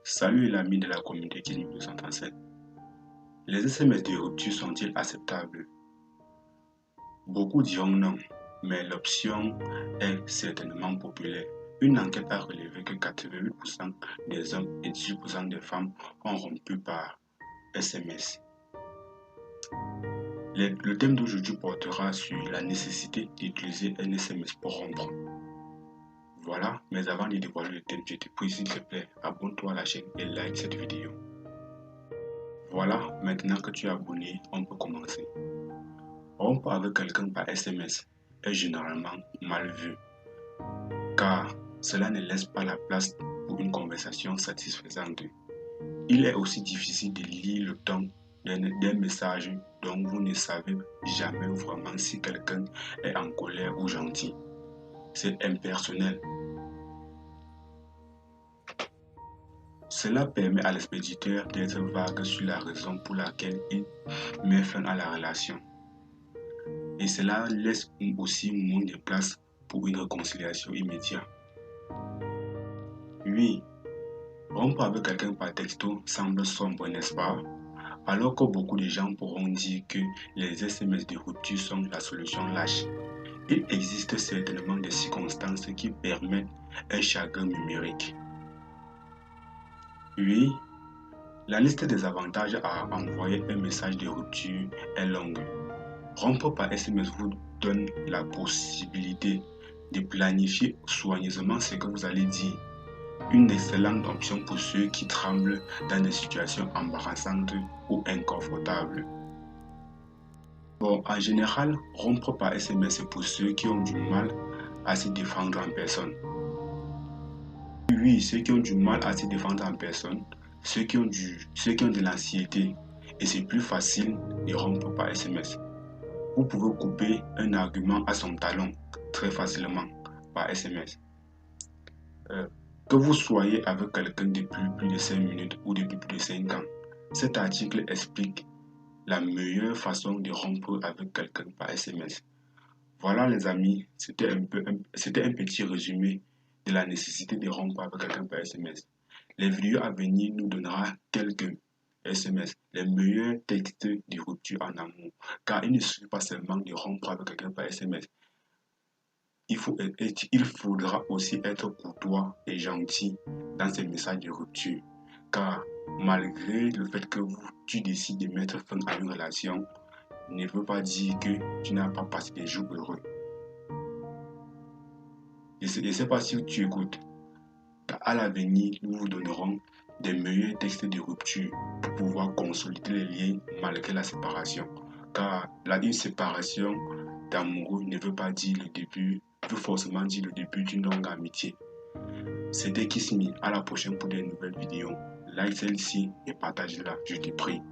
Salut l'ami de la communauté qui nous scène. Les SMS de rupture sont-ils acceptables? Beaucoup diront non, mais l'option est certainement populaire. Une enquête a relevé que 88% des hommes et 18% des femmes ont rompu par SMS. Le thème d'aujourd'hui portera sur la nécessité d'utiliser un SMS pour rompre. Voilà, mais avant de dévoiler le thème, je te prie s'il te plaît, abonne-toi à la chaîne et like cette vidéo. Voilà, maintenant que tu es abonné, on peut commencer. Rompre avec quelqu'un par SMS est généralement mal vu, car cela ne laisse pas la place pour une conversation satisfaisante. Il est aussi difficile de lire le ton d'un message dont vous ne savez jamais vraiment si quelqu'un est en colère ou gentil. C'est impersonnel. Cela permet à l'expéditeur d'être vague sur la raison pour laquelle il met fin à la relation. Et cela laisse aussi moins de place pour une réconciliation immédiate. Oui, rompre avec quelqu'un par texto semble sombre, n'est-ce pas? Alors que beaucoup de gens pourront dire que les SMS de rupture sont la solution lâche. Il existe certainement des circonstances qui permettent un chagrin numérique. Oui, la liste des avantages à envoyer un message de rupture est longue. Rompre par SMS vous donne la possibilité de planifier soigneusement ce que vous allez dire. Une excellente option pour ceux qui tremblent dans des situations embarrassantes ou inconfortables. Bon, en général, rompre par SMS c'est pour ceux qui ont du mal à se défendre en personne. Oui, ceux qui ont du mal à se défendre en personne, ceux qui ont de l'anxiété, et c'est plus facile de rompre par SMS. Vous pouvez couper un argument à son talon très facilement par SMS. Que vous soyez avec quelqu'un depuis plus de 5 minutes ou depuis plus de 5 ans, cet article explique la meilleure façon de rompre avec quelqu'un par SMS. Voilà les amis, c'était un petit résumé de la nécessité de rompre avec quelqu'un par SMS. Les vidéos à venir nous donnera quelques SMS, les meilleurs textes de rupture en amour. Car il ne suffit pas seulement de rompre avec quelqu'un par SMS. Il faudra aussi être courtois et gentil dans ces messages de rupture. Car malgré le fait que tu décides de mettre fin à une relation, ne veut pas dire que tu n'as pas passé des jours heureux. Je ne sais pas si tu écoutes. À l'avenir, nous vous donnerons des meilleurs textes de rupture pour pouvoir consolider les liens malgré la séparation. Car une séparation d'amoureux ne veut pas dire le début, veut forcément dire le début d'une longue amitié. C'était Kiss Me. À la prochaine pour de nouvelles vidéos. Like celle-ci et partage-la, je te prie.